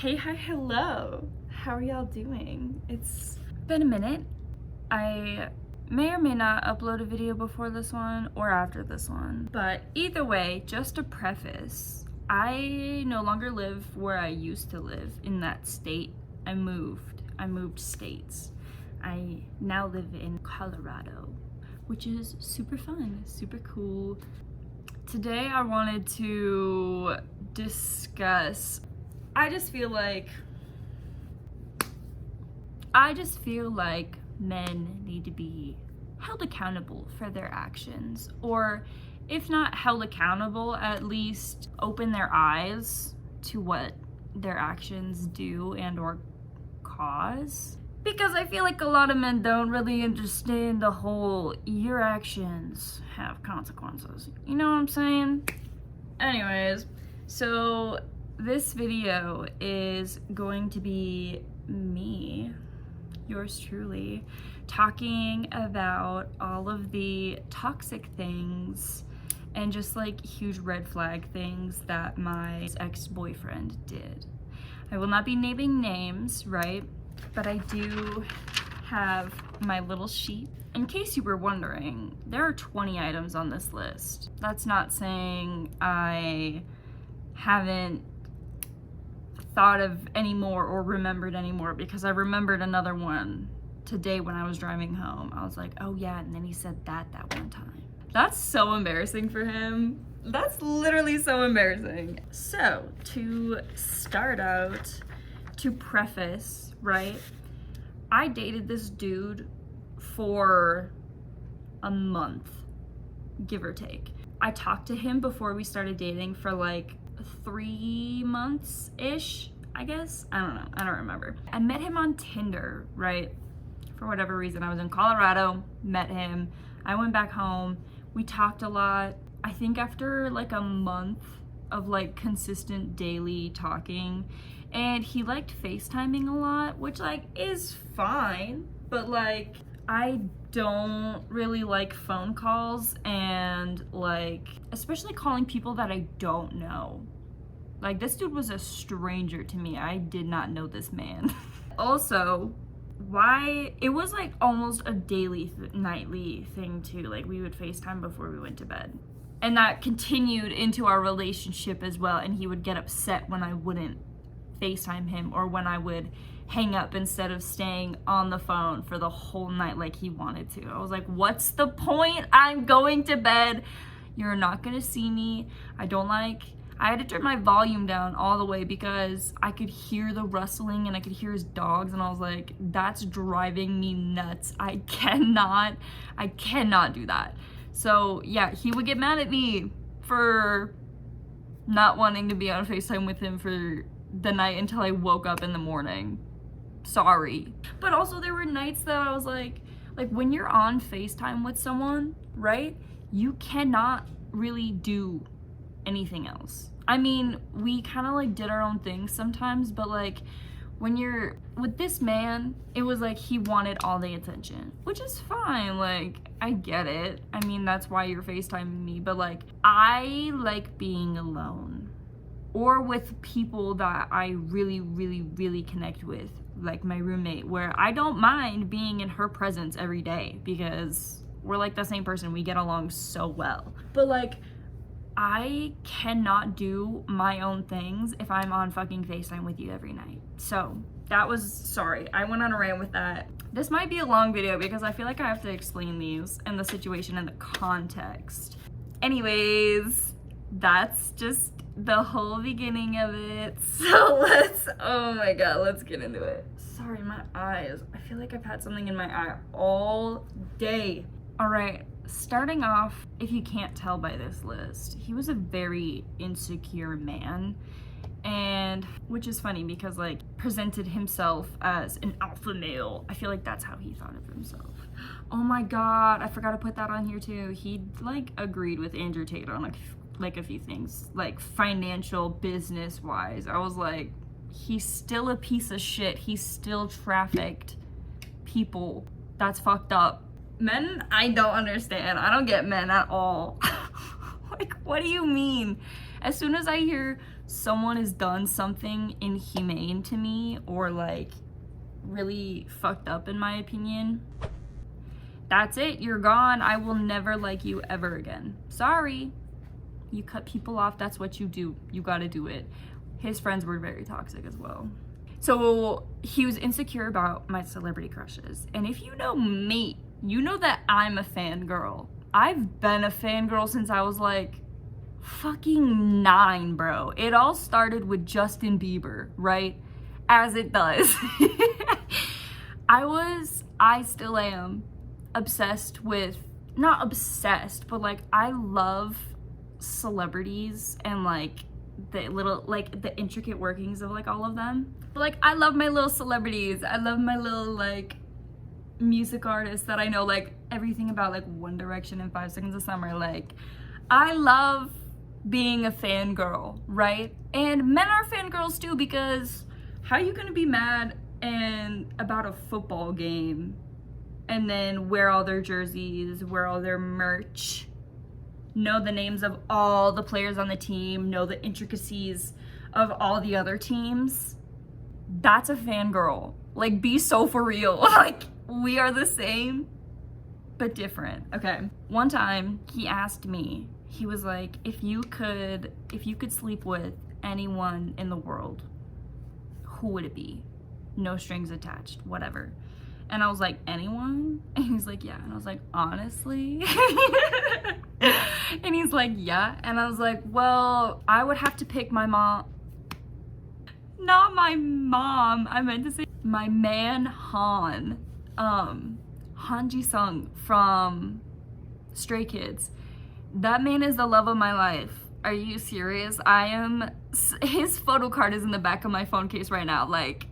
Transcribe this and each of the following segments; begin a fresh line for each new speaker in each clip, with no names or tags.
Hi, hello. How are y'all doing? It's been a minute. I may or may not upload a video before this one or after this one, but either way, just a preface, I no longer live where I used to live in that state. I moved states. I now live in Colorado, which is super fun, super cool. Today I wanted to discuss, I just feel like men need to be held accountable for their actions, or if not held accountable, at least open their eyes to what their actions do and or cause. Because I feel like a lot of men don't really understand the whole your actions have consequences. You know what I'm saying? Anyways, so this video is going to be me, yours truly, talking about all of the toxic things and just like huge red flag things that my ex-boyfriend did. I will not be naming names, right? But I do have my little sheet. In case you were wondering, there are 20 items on this list. That's not saying I haven't thought of any more or remembered any more, because I remembered another one today when I was driving home. I was like, oh yeah, and then he said that one time. That's so embarrassing for him. That's literally so embarrassing. So to start out, to preface, right? I dated this dude for a month, give or take. I talked to him before we started dating for like 3 months-ish, I guess. I don't know, I don't remember. I met him on Tinder, right? For whatever reason, I was in Colorado, met him. I went back home, we talked a lot. I think after like a month of like consistent daily talking, and he liked FaceTiming a lot, which like is fine, but like I don't really like phone calls, and like especially calling people that I don't know. Like this dude was a stranger to me. I did not know this man. Also, it was like almost a daily nightly thing too. Like we would FaceTime before we went to bed. And that continued into our relationship as well, and he would get upset when I wouldn't FaceTime him, or when I would hang up instead of staying on the phone for the whole night like he wanted to. I was like, what's the point? I'm going to bed. You're not gonna see me. I had to turn my volume down all the way because I could hear the rustling and I could hear his dogs, and I was like, that's driving me nuts. I cannot do that. So yeah, he would get mad at me for not wanting to be on FaceTime with him for the night until I woke up in the morning. Sorry. But also there were nights that I was like when you're on FaceTime with someone, right? You cannot really do anything else. I mean, we kind of like did our own thing sometimes, but like when you're with this man, it was like he wanted all the attention, which is fine. Like, I get it. I mean, that's why you're FaceTiming me, but like I like being alone or with people that I really connect with, like my roommate, where I don't mind being in her presence every day because we're like the same person. We get along so well. But like, I cannot do my own things if I'm on fucking FaceTime with you every night. So sorry, I went on a rant with that. This might be a long video because I feel like I have to explain these and the situation and the context. Anyways, that's just the whole beginning of it. So oh my god, let's get into it. Sorry, my eyes. I feel like I've had something in my eye all day. All right, starting off, if you can't tell by this list, he was a very insecure man, and which is funny because like presented himself as an alpha male. I feel like that's how he thought of himself. Oh my god, I forgot to put that on here too. He like agreed with Andrew Tate on like a few things, like financial, business wise. I was like, he's still a piece of shit. He still trafficked people. That's fucked up. Men, I don't understand. I don't get men at all. Like, what do you mean? As soon as I hear someone has done something inhumane to me or like really fucked up in my opinion, that's it, you're gone. I will never like you ever again. Sorry. You cut people off, that's what you do. You gotta do it. His friends were very toxic as well. So he was insecure about my celebrity crushes. And if you know me, you know that I'm a fangirl. I've been a fangirl since I was like fucking 9, bro. It all started with Justin Bieber, right? As it does. I still am obsessed with, not obsessed, but like I love celebrities and like the little, like the intricate workings of like all of them. But like I love my little celebrities. I love my little like music artists that I know like everything about, like One Direction and 5 Seconds of Summer. Like I love being a fangirl, right? And men are fangirls too, because how are you gonna be mad and about a football game and then wear all their jerseys, wear all their merch, know the names of all the players on the team, know the intricacies of all the other teams? That's a fangirl. Like, be so for real. Like, we are the same, but different. Okay. One time, he asked me, he was like, if you could sleep with anyone in the world, who would it be? No strings attached, whatever. And I was like, anyone? And he's like, yeah. And I was like, honestly? And he's like, yeah. And I was like, well, I would have to pick my mom. Not my mom. I meant to say my man, Han. Han Ji-sung from Stray Kids. That man is the love of my life. Are you serious? His photo card is in the back of my phone case right now. Like,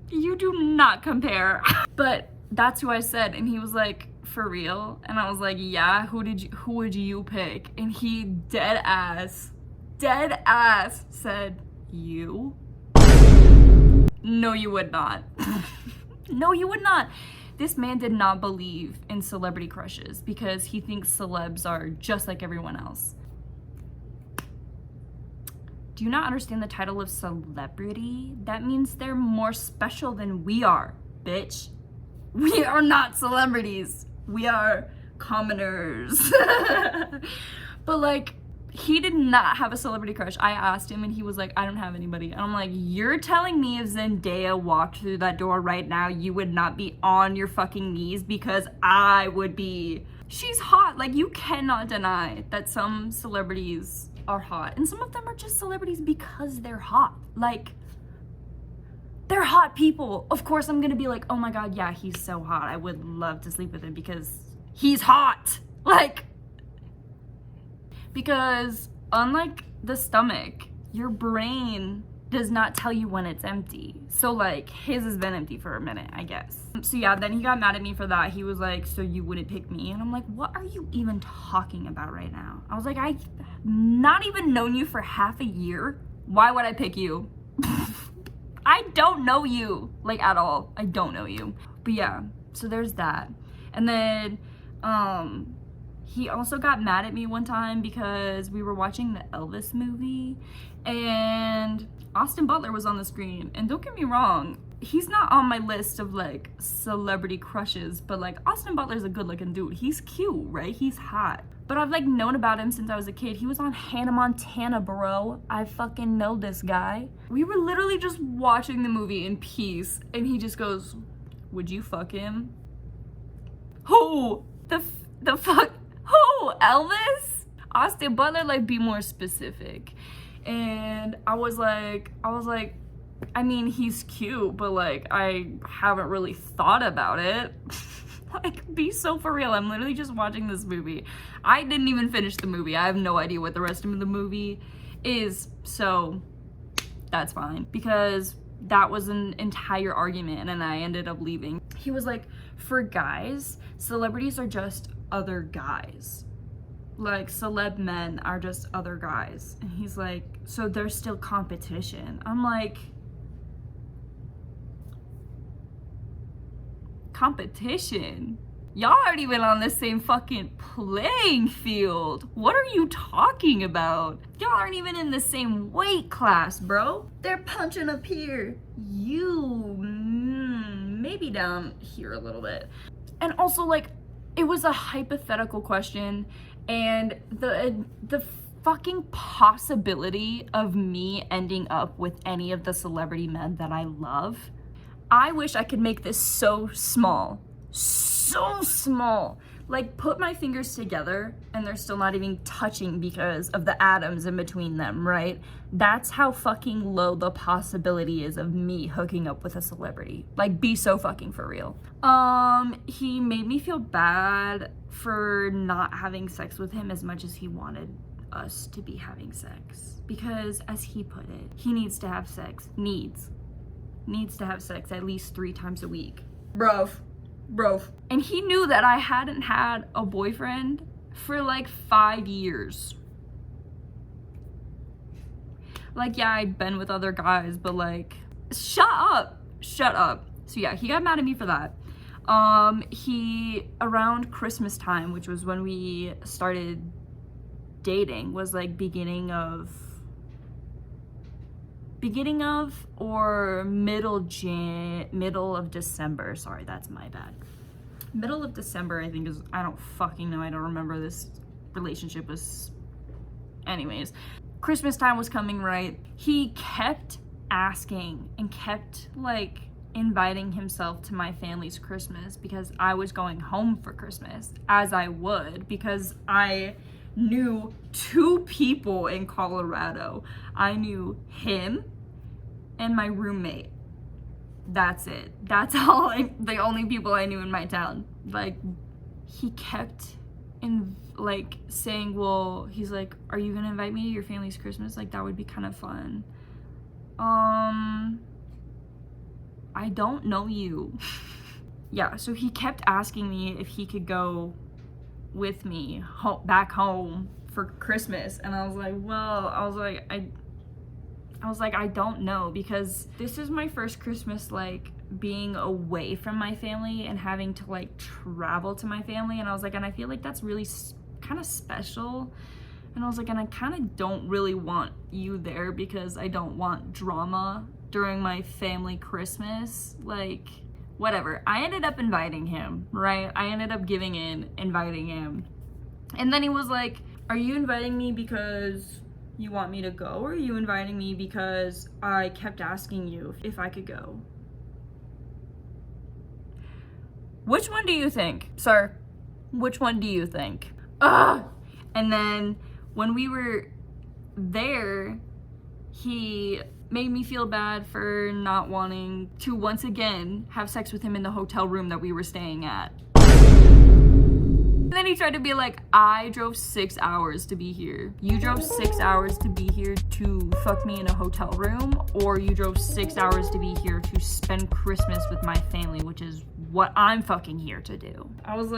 you do not compare. But that's who I said, and he was like, for real? And I was like, yeah, who would you pick? And he dead ass said, you? No, you would not. No, you would not. This man did not believe in celebrity crushes because he thinks celebs are just like everyone else. Do you not understand the title of celebrity? That means they're more special than we are, bitch. We are not celebrities. We are commoners. But like, he did not have a celebrity crush. I asked him and he was like, I don't have anybody. And I'm like, you're telling me if Zendaya walked through that door right now, you would not be on your fucking knees? Because I would be. She's hot. Like, you cannot deny that some celebrities are hot. And some of them are just celebrities because they're hot. Like, they're hot people. Of course I'm gonna be like, oh my god, yeah, he's so hot. I would love to sleep with him because he's hot. Like, because unlike the stomach, your brain does not tell you when it's empty. So like, his has been empty for a minute, I guess. So yeah, then he got mad at me for that. He was like, so you wouldn't pick me? And I'm like, what are you even talking about right now? I was like, I've not even known you for half a year. Why would I pick you? I don't know you, like, at all. I don't know you. But yeah, so there's that. And then he also got mad at me one time because we were watching the Elvis movie and Austin Butler was on the screen. And don't get me wrong, he's not on my list of like celebrity crushes, but like Austin Butler's a good looking dude. He's cute, right? He's hot. But I've like known about him since I was a kid. He was on Hannah Montana, bro. I fucking know this guy. We were literally just watching the movie in peace and he just goes, would you fuck him? Who? The fuck? Who? Elvis? Austin Butler? Like, be more specific. And I was like, I mean, he's cute, but like, I haven't really thought about it. Like, be so for real. I'm literally just watching this movie. I didn't even finish the movie. I have no idea what the rest of the movie is. So that's fine, because that was an entire argument and I ended up leaving. He was like, for guys, celebrities are just other guys. Like, celeb men are just other guys. And he's like, so there's still competition. I'm like, competition? Y'all aren't even on the same fucking playing field. What are you talking about? Y'all aren't even in the same weight class, bro. They're punching up here. You, maybe down here a little bit. And also, like, it was a hypothetical question, and the fucking possibility of me ending up with any of the celebrity men that I love, I wish I could make this so small. So small. Like, put my fingers together and they're still not even touching because of the atoms in between them, right? That's how fucking low the possibility is of me hooking up with a celebrity. Like, be so fucking for real. He made me feel bad for not having sex with him as much as he wanted us to be having sex. Because, as he put it, he needs to have sex. Needs to have sex at least 3 times a week. Bro. And he knew that I hadn't had a boyfriend for like 5 years. Like, yeah, I'd been with other guys, but like, shut up. So yeah, he got mad at me for that. He, around Christmas time, which was when we started dating, was like beginning of or middle of December. Sorry, that's my bad. Middle of December, I think, is, I don't fucking know. I don't remember. This relationship was, anyways. Christmas time was coming, right? He kept asking and kept like inviting himself to my family's Christmas because I was going home for Christmas, as I would, because I knew 2 people in Colorado. I knew him and my roommate. That's it. That's all. The only people I knew in my town. Like, he kept saying, well, he's like, are you gonna invite me to your family's Christmas? Like, that would be kind of fun. I don't know you. Yeah, so he kept asking me if he could go with me back home for Christmas, and I was like, I don't know, because this is my first Christmas like being away from my family and having to like travel to my family, and I was like, and I feel like that's really kind of special, and I was like, and I kind of don't really want you there because I don't want drama during my family Christmas. Like, whatever. I ended up inviting him, right? I ended up giving in, inviting him. And then he was like, are you inviting me because you want me to go, or are you inviting me because I kept asking you if I could go? Which one do you think, sir? Which one do you think? Ugh! And then when we were there, he made me feel bad for not wanting to once again have sex with him in the hotel room that we were staying at. And then he tried to be like, I drove 6 hours to be here. You drove 6 hours to be here to fuck me in a hotel room, or you drove 6 hours to be here to spend Christmas with my family, which is what I'm fucking here to do. I was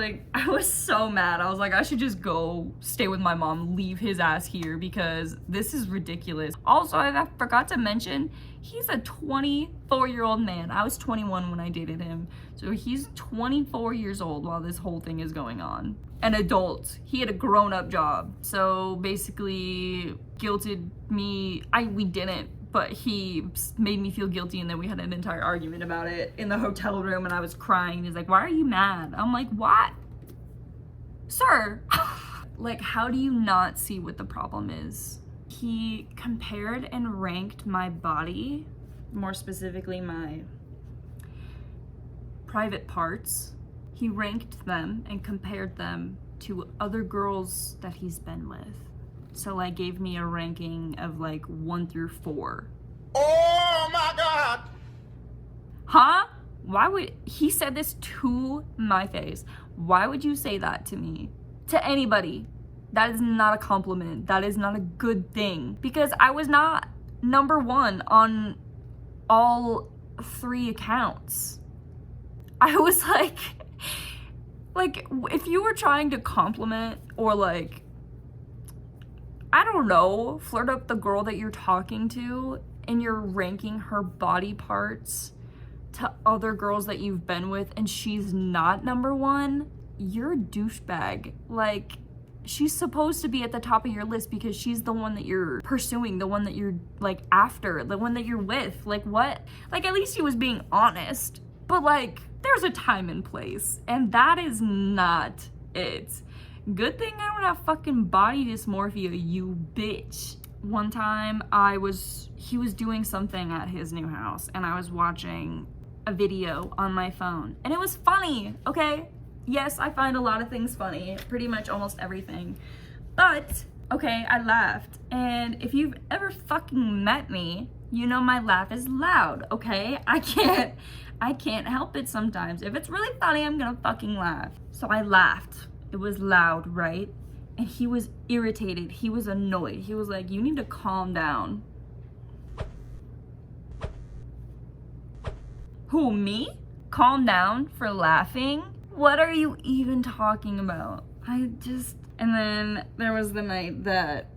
so mad. I was like, I should just go stay with my mom, leave his ass here, because this is ridiculous. Also, I forgot to mention, he's a 24-year-old man. I was 21 when I dated him. So he's 24 years old while this whole thing is going on. An adult. He had a grown-up job. So basically guilted me. We didn't, but he made me feel guilty, and then we had an entire argument about it in the hotel room, and I was crying. He's like, why are you mad? I'm like, what? Sir. Like, how do you not see what the problem is? He compared and ranked my body, more specifically my private parts. He ranked them and compared them to other girls that he's been with. So like gave me a ranking of like 1 through 4.
Oh my God!
Huh? Why would he said this to my face? Why would you say that to me? To anybody? That is not a compliment. That is not a good thing. Because I was not number 1 on all 3 accounts. I was like if you were trying to compliment or like, I don't know, flirt up the girl that you're talking to and you're ranking her body parts to other girls that you've been with and she's not number 1, you're a douchebag. Like, she's supposed to be at the top of your list because she's the one that you're pursuing, the one that you're, like, after, the one that you're with. Like, what? Like, at least he was being honest. But, like, there's a time and place, and that is not it. Good thing I don't have fucking body dysmorphia, you bitch. One time, he was doing something at his new house, and I was watching a video on my phone, and it was funny, okay? Yes, I find a lot of things funny, pretty much almost everything. But, okay, I laughed, and if you've ever fucking met me, you know my laugh is loud, okay? I can't help it sometimes. If it's really funny, I'm gonna fucking laugh. So I laughed. It was loud, right? And he was irritated. He was annoyed. He was like, you need to calm down. Who, me? Calm down for laughing? What are you even talking about? And then there was the night that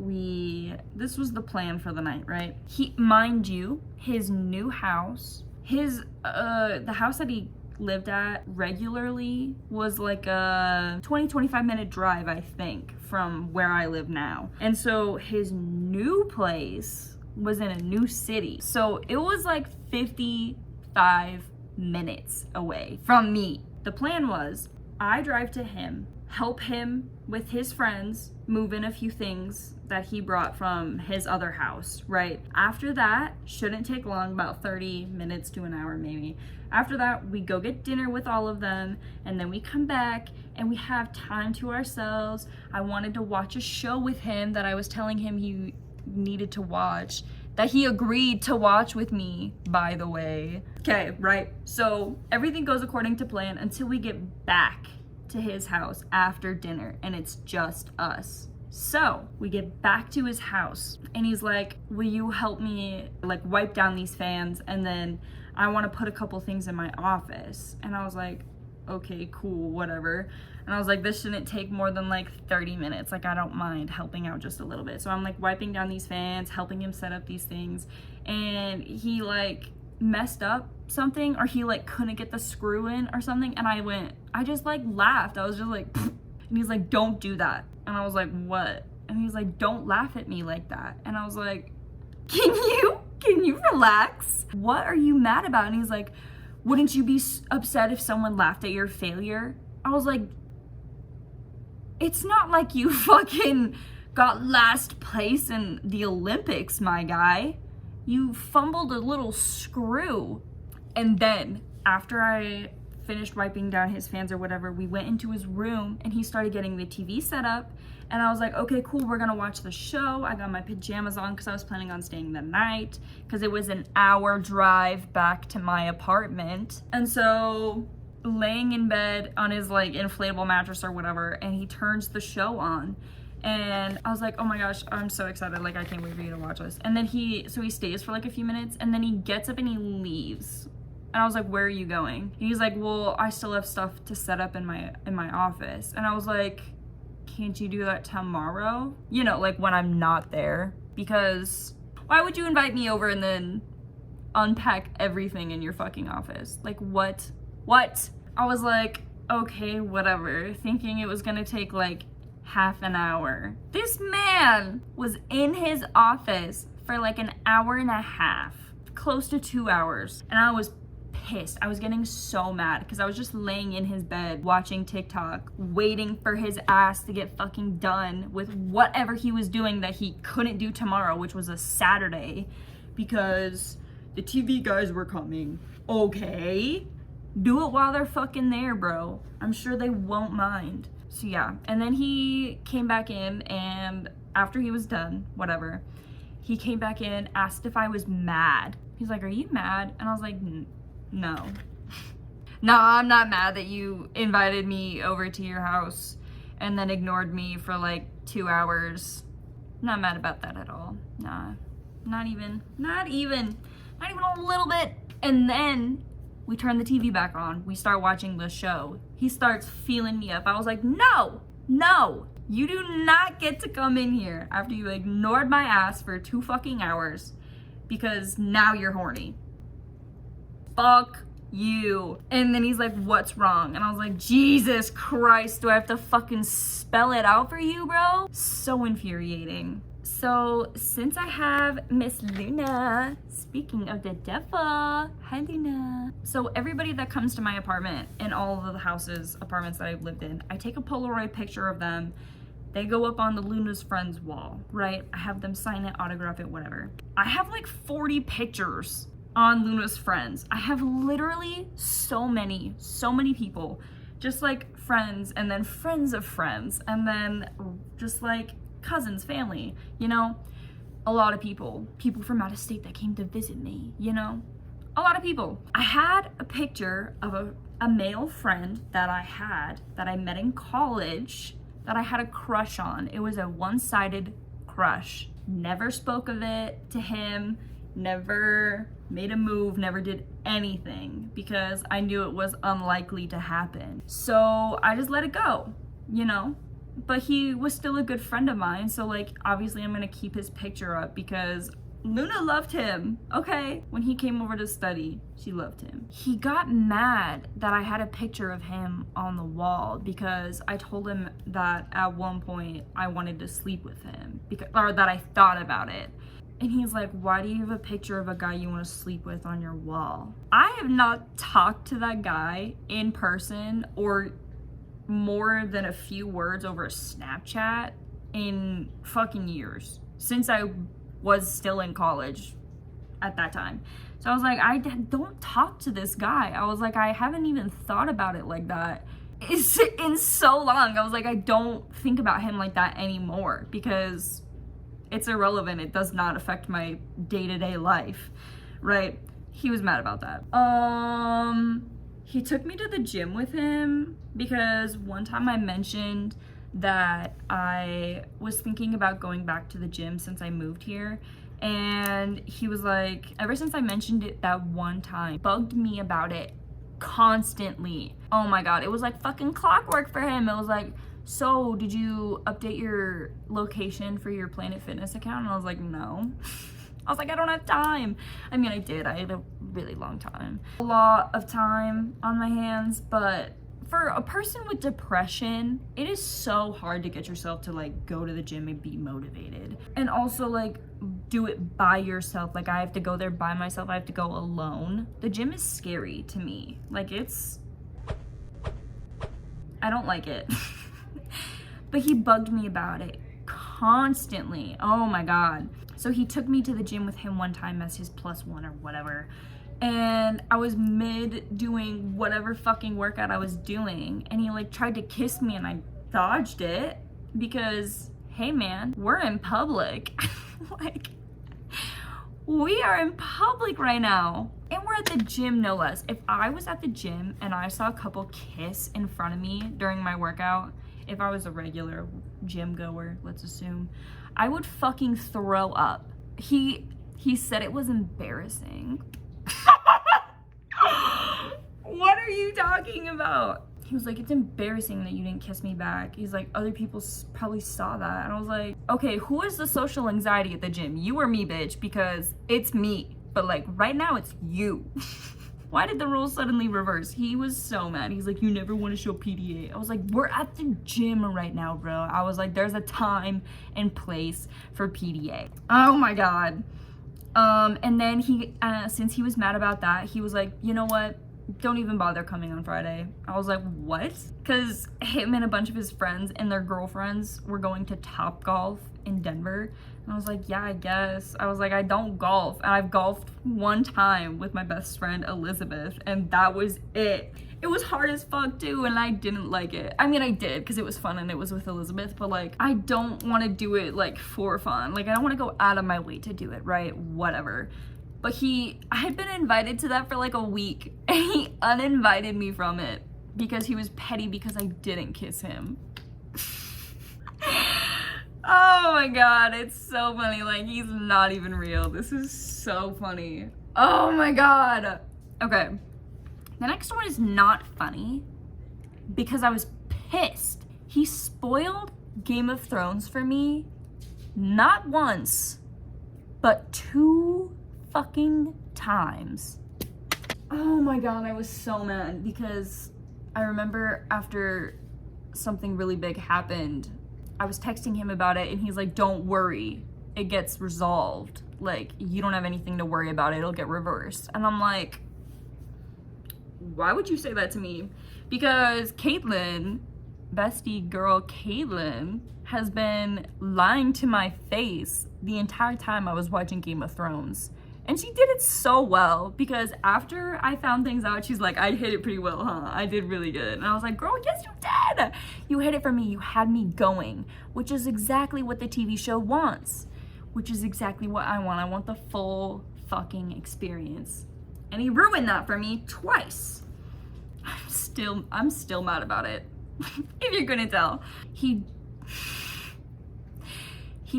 this was the plan for the night, right? Mind you, his new house, the house that he lived at regularly was like a 20-25 minute drive, I think, from where I live now. And so his new place was in a new city. So it was like 55 minutes away from me. The plan was I drive to him, help him with his friends, move in a few things that he brought from his other house, right? After that, shouldn't take long, about 30 minutes to an hour maybe. After that, we go get dinner with all of them, and then we come back and we have time to ourselves. I wanted to watch a show with him that I was telling him he needed to watch, that he agreed to watch with me, by the way. Okay, right? So everything goes according to plan until we get back to his house after dinner, and it's just us. So we get back to his house, and he's like, will you help me like wipe down these fans, and then I want to put a couple things in my office. And I was like, okay, cool, whatever. And I was like, this shouldn't take more than like 30 minutes. Like, I don't mind helping out just a little bit. So I'm like wiping down these fans, helping him set up these things. And he like messed up something, or he like couldn't get the screw in or something. And I just like laughed. I was just like, pfft. And he's like, don't do that. And I was like, what? And he's like, don't laugh at me like that. And I was like, can you relax? What are you mad about? And he's like, wouldn't you be upset if someone laughed at your failure? I was like, it's not like you fucking got last place in the Olympics, my guy. You fumbled a little screw. And then after I finished wiping down his fans or whatever, we went into his room and he started getting the TV set up. And I was like, okay, cool, we're gonna watch the show. I got my pajamas on because I was planning on staying the night because it was an hour drive back to my apartment. And so laying in bed on his like inflatable mattress or whatever, and he turns the show on. And I was like, oh my gosh, I'm so excited. Like, I can't wait for you to watch this. And then he stays for like a few minutes, and then he gets up and he leaves. And I was like, where are you going? And he's like, well, I still have stuff to set up in my office. And I was like, can't you do that tomorrow? You know, like when I'm not there. Because why would you invite me over and then unpack everything in your fucking office? Like, what? I was like, okay, whatever. Thinking it was gonna take like half an hour. This man was in his office for like an hour and a half, close to 2 hours. And I was pissed. I was getting so mad because I was just laying in his bed watching TikTok, waiting for his ass to get fucking done with whatever he was doing that he couldn't do tomorrow, which was a Saturday, because the TV guys were coming. Okay, do it while they're fucking there, bro. I'm sure they won't mind. So yeah, and then he came back in, and after he was done, whatever, he came back in, asked if I was mad. He's like, are you mad? And I was like, no. No, I'm not mad that you invited me over to your house and then ignored me for like 2 hours. Not mad about that at all. Nah, not even a little bit. And then we turn the TV back on. We start watching the show. He starts feeling me up. I was like, no, you do not get to come in here after you ignored my ass for 2 fucking hours because now you're horny. Fuck you. And then he's like, what's wrong? And I was like, Jesus Christ, do I have to fucking spell it out for you, bro? So infuriating. So since I have Miss Luna, speaking of the devil, hi Luna. So everybody that comes to my apartment and all of the apartments that I've lived in, I take a Polaroid picture of them. They go up on the Luna's friends wall, right? I have them sign it, autograph it, whatever. I have like 40 pictures on Luna's friends. I have literally so many people, just like friends and then friends of friends and then just like cousins, family, you know, a lot of people from out of state that came to visit me, you know, a lot of people. I had a picture of a male friend that I met in college that I had a crush on. It was a one-sided crush. Never spoke of it to him, never made a move, never did anything because I knew it was unlikely to happen. So I just let it go, you know? But he was still a good friend of mine, so like obviously I'm gonna keep his picture up because Luna loved him, okay? When he came over to study, she loved him. He got mad that I had a picture of him on the wall because I told him that at one point I wanted to sleep with him, or that I thought about it. And he's like, why do you have a picture of a guy you want to sleep with on your wall? I have not talked to that guy in person or more than a few words over Snapchat in fucking years, since I was still in college at that time. So I was like, I don't talk to this guy. I was like, I haven't even thought about it like that in so long. I was like, I don't think about him like that anymore because it's irrelevant. It does not affect my day-to-day life, right? He was mad about that. He took me to the gym with him because one time I mentioned that I was thinking about going back to the gym since I moved here. And he was like, ever since I mentioned it that one time, bugged me about it constantly. Oh my God, it was like fucking clockwork for him. It was like, so did you update your location for your Planet Fitness account? And I was like, no. I was like, I don't have time. I mean, I did. I had a really long time. A lot of time on my hands, but for a person with depression, it is so hard to get yourself to like go to the gym and be motivated. And also like do it by yourself. Like I have to go there by myself. I have to go alone. The gym is scary to me. Like I don't like it. But he bugged me about it constantly. Oh my God. So he took me to the gym with him one time as his +1 or whatever. And I was mid doing whatever fucking workout I was doing. And he like tried to kiss me and I dodged it because, hey man, we're in public. Like, we are in public right now. And we're at the gym, no less. If I was at the gym and I saw a couple kiss in front of me during my workout, if I was a regular gym goer, let's assume, I would fucking throw up. He said it was embarrassing. What are you talking about? He was like, it's embarrassing that you didn't kiss me back. He's like, other people probably saw that. And I was like, okay, who is the social anxiety at the gym? You or me, bitch? Because it's me. But like right now it's you. Why did the roles suddenly reverse? He was so mad. He's like, you never want to show PDA. I was like, we're at the gym right now, bro. I was like, there's a time and place for PDA. Oh my God. And then he, since he was mad about that, he was like, you know what? Don't even bother coming on Friday. I was like, what? Because him and a bunch of his friends and their girlfriends were going to Topgolf in Denver. And I was like, yeah, I guess. I was like, I don't golf. And I've golfed one time with my best friend, Elizabeth, and that was it. It was hard as fuck too, and I didn't like it. I mean, I did because it was fun and it was with Elizabeth, but like, I don't want to do it like for fun. Like, I don't want to go out of my way to do it, right? Whatever. But I had been invited to that for like a week, and he uninvited me from it because he was petty because I didn't kiss him. Oh my God, it's so funny. Like, he's not even real. This is so funny. Oh my God. Okay. The next one is not funny because I was pissed. He spoiled Game of Thrones for me not once, but 2 fucking times. Oh my god, I was so mad because I remember after something really big happened, I was texting him about it and he's like, don't worry, it gets resolved. Like, you don't have anything to worry about, it'll get reversed. And I'm like, why would you say that to me? Because Caitlin, bestie girl Caitlin, has been lying to my face the entire time I was watching Game of Thrones. And she did it so well, because after I found things out, she's like, I hit it pretty well, huh? I did really good. And I was like, girl, yes, you did. You hit it for me. You had me going, which is exactly what the TV show wants, which is exactly what I want. I want the full fucking experience. And he ruined that for me twice. I'm still mad about it. If you're gonna tell. He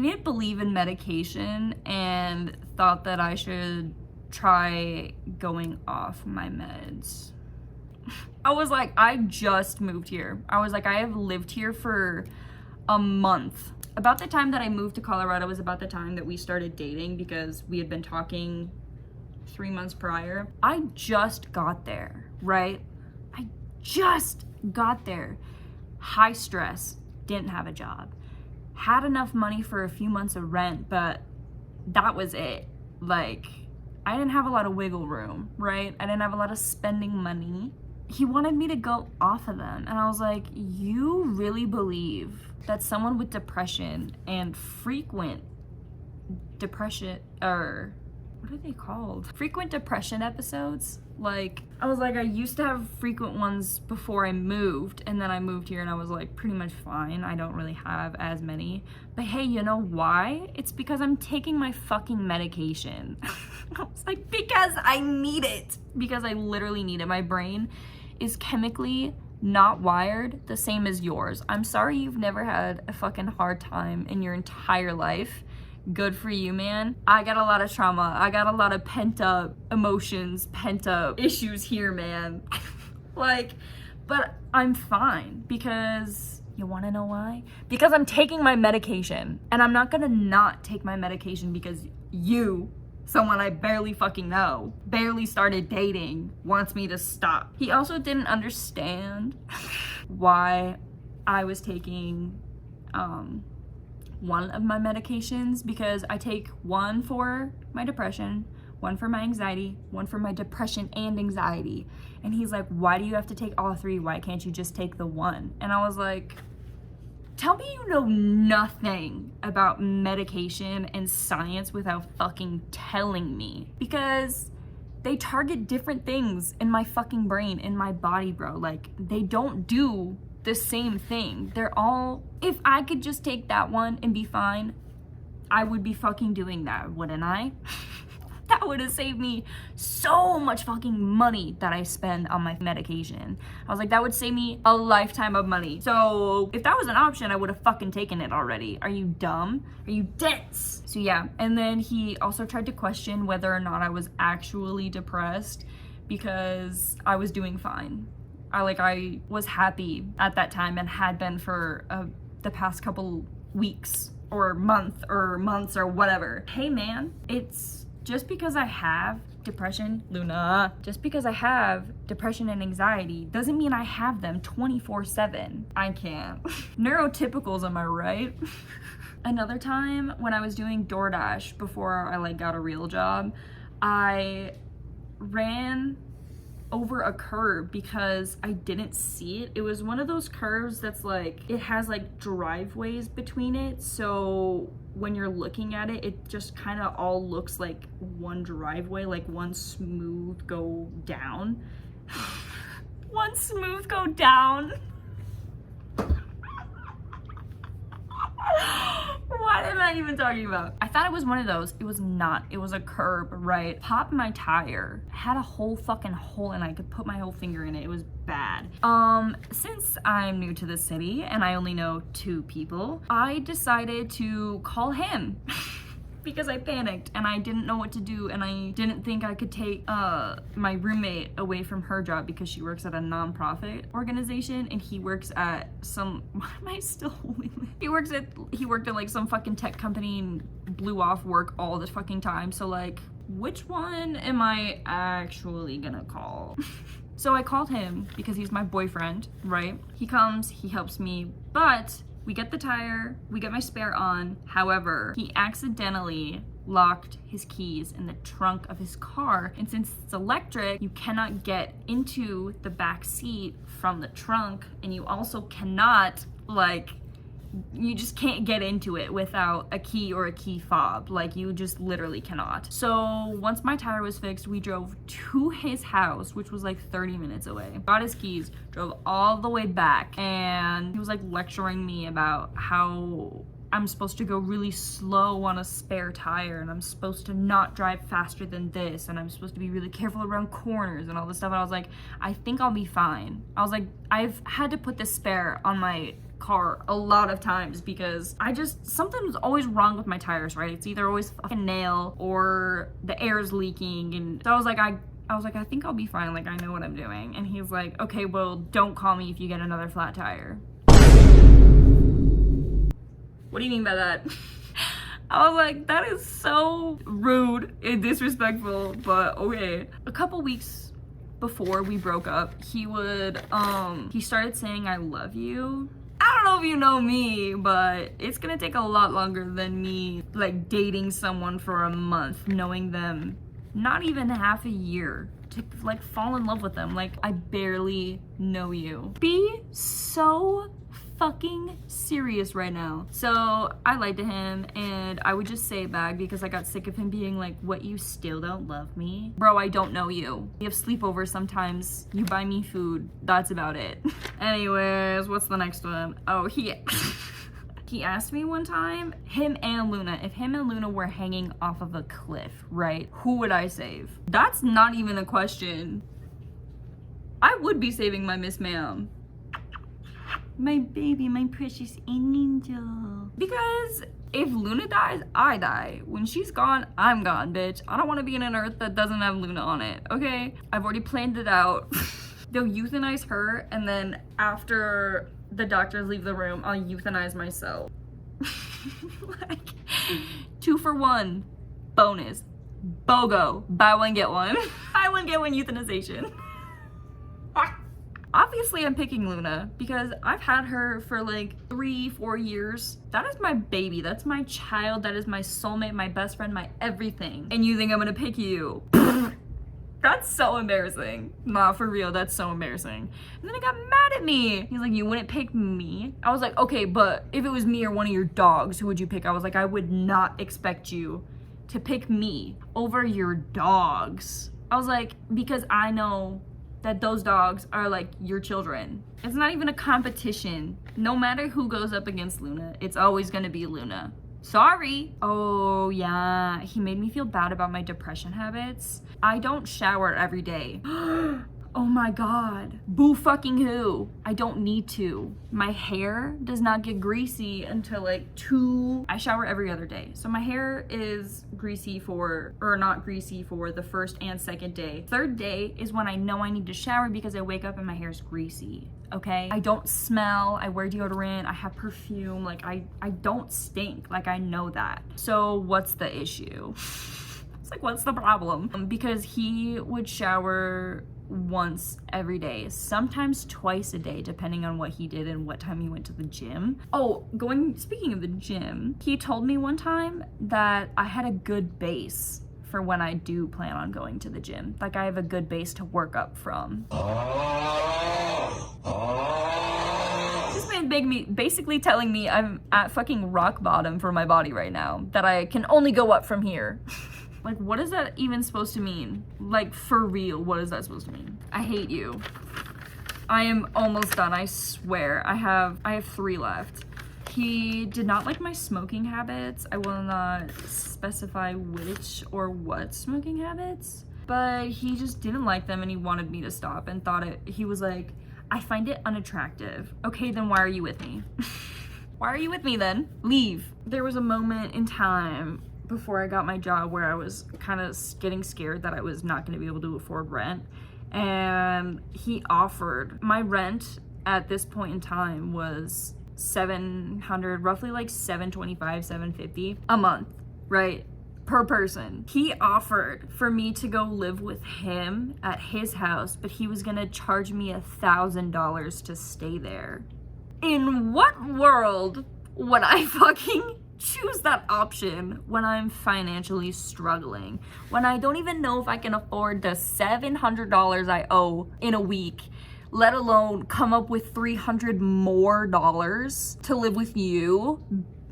didn't believe in medication and thought that I should try going off my meds. I was like, I just moved here. I was like, I have lived here for a month. About the time that I moved to Colorado was about the time that we started dating, because we had been talking 3 months prior. I just got there, right? I just got there. High stress, didn't have a job. Had enough money for a few months of rent, but that was it. Like, I didn't have a lot of wiggle room, right? I didn't have a lot of spending money. He wanted me to go off of them. And I was like, you really believe that someone with depression and frequent depression, or what are they called? Frequent depression episodes? Like, I was like, I used to have frequent ones before I moved, and then I moved here and I was like pretty much fine. I don't really have as many. But hey, you know why? It's because I'm taking my fucking medication. I was like, because I need it. Because I literally need it. My brain is chemically not wired the same as yours. I'm sorry you've never had a fucking hard time in your entire life. Good for you, man. I got a lot of trauma. I got a lot of pent up emotions, pent up issues here, man. Like, but I'm fine, because you wanna know why? Because I'm taking my medication, and I'm not gonna not take my medication because you, someone I barely fucking know, barely started dating, wants me to stop. He also didn't understand why I was taking, one of my medications, because I take one for my depression, one for my anxiety, one for my depression and anxiety. And he's like, why do you have to take all three? Why can't you just take the one? And I was like, tell me you know nothing about medication and science without fucking telling me. Because they target different things in my fucking brain, in my body, bro. Like, they don't do the same thing. They're all, if I could just take that one and be fine, I would be fucking doing that, wouldn't I? That would have saved me so much fucking money that I spend on my medication. I was like, that would save me a lifetime of money. So if that was an option, I would have fucking taken it already. Are you dumb? Are you dense? So yeah, and then he also tried to question whether or not I was actually depressed, because I was doing fine. I was happy at that time and had been for the past couple weeks or months or whatever. Hey man, it's just because I have depression, Luna, just because I have depression and anxiety doesn't mean I have them 24/7. I can't. Neurotypicals, am I right? Another time when I was doing DoorDash before I got a real job, I ran over a curb because I didn't see it. It was one of those curves that's like, it has like driveways between it, so when you're looking at it, it just kind of all looks like one driveway, like one smooth go down. One smooth go down. What am I even talking about? I thought it was one of those. It was not. It was a curb, right? Popped my tire. Had a whole fucking hole and I could put my whole finger in it. It was bad. Since I'm new to the city and I only know 2 people, I decided to call him. Because I panicked and I didn't know what to do, and I didn't think I could take my roommate away from her job because she works at a non-profit organization and he works at some, why am I still holding it? He worked at like some fucking tech company and blew off work all the fucking time. So like, which one am I actually gonna call? So I called him because he's my boyfriend, right? He comes, he helps me, but we get the tire, we get my spare on. However, he accidentally locked his keys in the trunk of his car. And since it's electric, you cannot get into the back seat from the trunk. And you also cannot, like, you just can't get into it without a key or a key fob. Like, you just literally cannot. So once my tire was fixed, we drove to his house, which was like 30 minutes away. Got his keys, drove all the way back, and he was like lecturing me about how I'm supposed to go really slow on a spare tire, and I'm supposed to not drive faster than this, and I'm supposed to be really careful around corners and all this stuff. And I was like, I think I'll be fine. I was like, I've had to put this spare on my car a lot of times because something was always wrong with my tires, right? It's either always fucking nail or the air is leaking. And so I was like, I think I'll be fine. Like, I know what I'm doing. And he's like, okay, well, don't call me if you get another flat tire. What do you mean by that? I was like, that is so rude and disrespectful, but okay. A couple weeks before we broke up, he started saying, I love you. I don't know if you know me, but it's gonna take a lot longer than me like dating someone for a month, knowing them not even half a year, to like fall in love with them. Like, I barely know you. Be so fucking serious right now. So I lied to him, and I would just say it back because I got sick of him being like, what, you still don't love me? Bro, I don't know you. We have sleepovers sometimes. You buy me food. That's about it. Anyways, what's the next one? Oh, he asked me one time, him and Luna, if him and Luna were hanging off of a cliff, right? Who would I save? That's not even a question. I would be saving my Miss Ma'am. My baby, my precious angel. Because if Luna dies, I die. When she's gone, I'm gone, bitch. I don't want to be in an earth that doesn't have Luna on it, okay? I've already planned it out. They'll euthanize her, and then after the doctors leave the room, I'll euthanize myself. Like, 2 for 1 bonus. BOGO. Buy one, get one. Buy one, get one euthanization. Obviously, I'm picking Luna because I've had her for like 3-4 years. That is my baby. That's my child. That is my soulmate, my best friend, my everything. And you think I'm gonna pick you? That's so embarrassing. Nah, for real, that's so embarrassing. And then he got mad at me. He's like, you wouldn't pick me? I was like, okay, but if it was me or one of your dogs, who would you pick? I was like, I would not expect you to pick me over your dogs. I was like, because I know that those dogs are like your children. It's not even a competition. No matter who goes up against Luna, it's always gonna be Luna. Sorry. Oh yeah, he made me feel bad about my depression habits. I don't shower every day. Oh my god. Boo fucking who? I don't need to. My hair does not get greasy until like I shower every other day. So my hair is not greasy for the first and second day. Third day is when I know I need to shower because I wake up and my hair's greasy. Okay? I don't smell, I wear deodorant, I have perfume, like I don't stink. Like, I know that. So what's the issue? It's like, what's the problem? Because he would shower once every day, sometimes twice a day, depending on what he did and what time he went to the gym. Oh, speaking of the gym, he told me one time that I had a good base for when I do plan on going to the gym. Like, I have a good base to work up from. This man basically telling me I'm at fucking rock bottom for my body right now, that I can only go up from here. Like, what is that even supposed to mean? Like, for real, what is that supposed to mean? I hate you. I am almost done, I swear. I have 3 left. He did not like my smoking habits. I will not specify which or what smoking habits, but he just didn't like them and he wanted me to stop and he was like, I find it unattractive. Okay, then why are you with me? Why are you with me then? Leave. There was a moment in time before I got my job where I was kind of getting scared that I was not going to be able to afford rent, and he offered. My rent at this point in time was $700, roughly like $725, $750 a month, right? per person. He offered for me to go live with him at his house, but he was gonna charge me $1,000 to stay there. In what world would I fucking choose that option when I'm financially struggling? When I don't even know if I can afford the $700 I owe in a week, let alone come up with $300 more to live with you?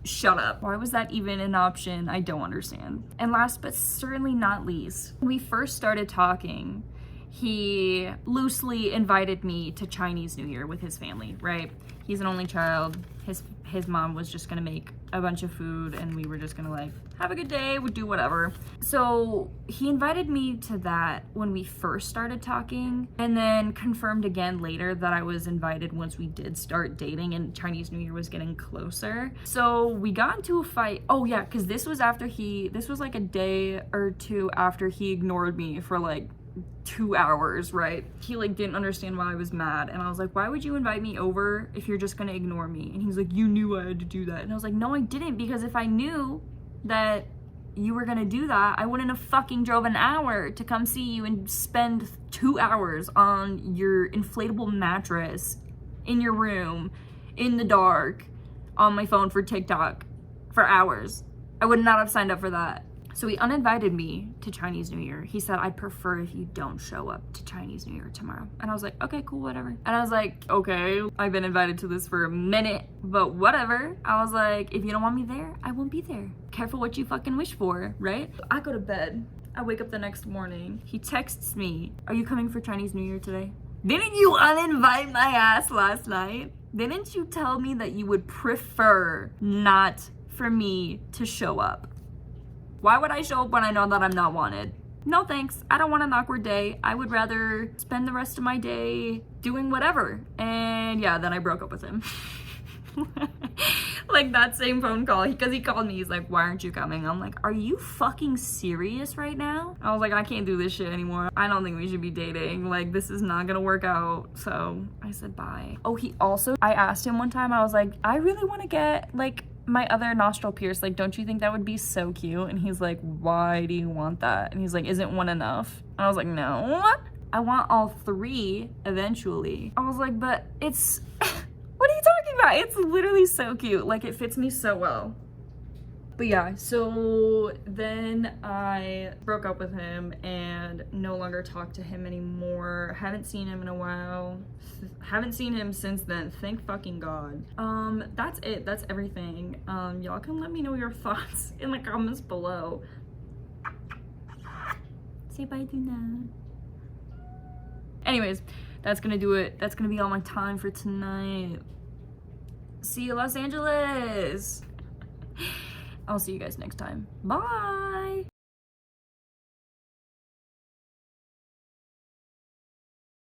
Shut up. Why was that even an option? I don't understand. And last but certainly not least, when we first started talking, he loosely invited me to Chinese New Year with his family, right? He's an only child. His mom was just gonna make a bunch of food and we were just gonna like have a good day, we'd do whatever. So he invited me to that when we first started talking, and then confirmed again later that I was invited once we did start dating and Chinese New Year was getting closer. So we got into a fight. Oh yeah, because this was like a day or two after he ignored me for like 2 hours, right? He like didn't understand why I was mad, and I was like, why would you invite me over if you're just gonna ignore me? And he's like, you knew I had to do that. And I was like, no, I didn't, because if I knew that you were gonna do that, I wouldn't have fucking drove an hour to come see you and spend 2 hours on your inflatable mattress in your room in the dark on my phone for TikTok for hours. I would not have signed up for that. So he uninvited me to Chinese New Year. He said, I'd prefer if you don't show up to Chinese New Year tomorrow. And I was like, okay, cool, whatever. And I was like, okay, I've been invited to this for a minute, but whatever. I was like, if you don't want me there, I won't be there. Careful what you fucking wish for, right? I go to bed. I wake up the next morning. He texts me, are you coming for Chinese New Year today? Didn't you uninvite my ass last night? Didn't you tell me that you would prefer not for me to show up? Why would I show up when I know that I'm not wanted? No thanks, I don't want an awkward day. I would rather spend the rest of my day doing whatever. And yeah, then I broke up with him. Like that same phone call, because he called me, he's like, why aren't you coming? I'm like, are you fucking serious right now? I was like, I can't do this shit anymore. I don't think we should be dating. Like, this is not gonna work out. So I said bye. Oh, I asked him one time, I was like, I really want to get like my other nostril pierced, like, don't you think that would be so cute? And he's like, why do you want that? And he's like, isn't one enough? And I was like, no, I want all three eventually. I was like, but it's what are you talking about? It's literally so cute, like it fits me so well. But yeah, so then I broke up with him and no longer talked to him anymore. Haven't seen him in a while. Haven't seen him since then, thank fucking God. That's it, that's everything. Y'all can let me know your thoughts in the comments below. Say bye to now. Anyways, that's gonna do it. That's gonna be all my time for tonight. See you, Los Angeles. I'll see you guys next time. Bye.